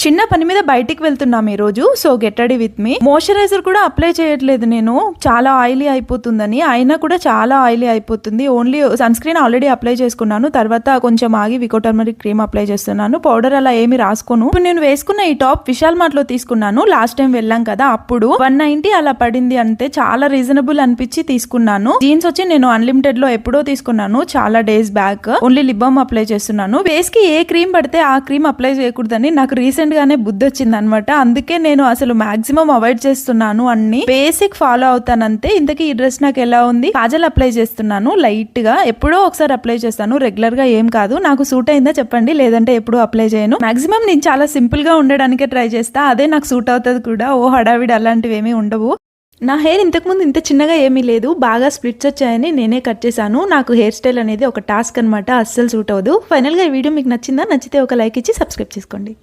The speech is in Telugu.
చిన్న పని మీద బయటికి వెళ్తున్నాం ఈ రోజు. So get ready with me. Moisturiser కూడా అప్లై చేయట్లేదు నేను, చాలా ఆయిలీ అయిపోతుందని. అయినా కూడా చాలా ఆయిలీ అయిపోతుంది. Only sun screen already apply చేసుకున్నాను. తర్వాత కొంచెం ఆగి వికో టర్మరిక్ క్రీమ్ అప్లై చేస్తున్నాను. పౌడర్ అలా ఏమి రాసుకోను. ఇప్పుడు నేను వేసుకున్న ఈ టాప్ విశాల్ మార్ట్ లో తీసుకున్నాను. లాస్ట్ టైం వెళ్ళాం కదా, అప్పుడు 190 అలా పడింది. అంతే, చాలా రీజనబుల్ అనిపించి తీసుకున్నాను. జీన్స్ వచ్చి నేను అన్లిమిటెడ్ లో ఎప్పుడో తీసుకున్నాను, చాలా days back. Only lip balm apply చేస్తున్నాను. ఫేస్ కి ఏ క్రీమ్ పడితే ఆ క్రీమ్ అప్లై చేయకూడదని నాకు రీసెంట్ గానే బుద్ధి వచ్చింది అనమాట. అందుకే నేను అసలు మాక్సిమం అవాయిడ్ చేస్తున్నాను. అన్ని బేసిక్ ఫాలో అవుతానంతే. ఇంతకీ ఈ డ్రెస్ నాకు ఎలా ఉంది? కాజల్ అప్లై చేస్తున్నాను లైట్ గా. ఎప్పుడో ఒకసారి అప్లై చేస్తాను, రెగ్యులర్ గా ఏం కాదు. నాకు సూట్ అయిందా చెప్పండి, లేదంటే ఎప్పుడు అప్లై చేయను. మాక్సిమం నేను చాలా సింపుల్ గా ఉండడానికే ట్రై చేస్తా, అదే నాకు సూట్ అవుతుంది కూడా. ఓ హడావిడి అలాంటివి ఏమీ ఉండవు. నా హెయిర్ ఇంతకుముందు ఇంత చిన్నగా ఏమీ లేదు, బాగా స్ప్లిట్స్ వచ్చాయని నేనే కట్ చేశాను. నాకు హెయిర్ స్టైల్ అనేది ఒక టాస్క్ అనమాట, అస్సలు సూట్ అవ్వదు. ఫైనల్గా ఈ వీడియో మీకు నచ్చిందా? నచ్చితే ఒక లైక్ ఇచ్చి సబ్స్క్రైబ్ చేసుకోండి.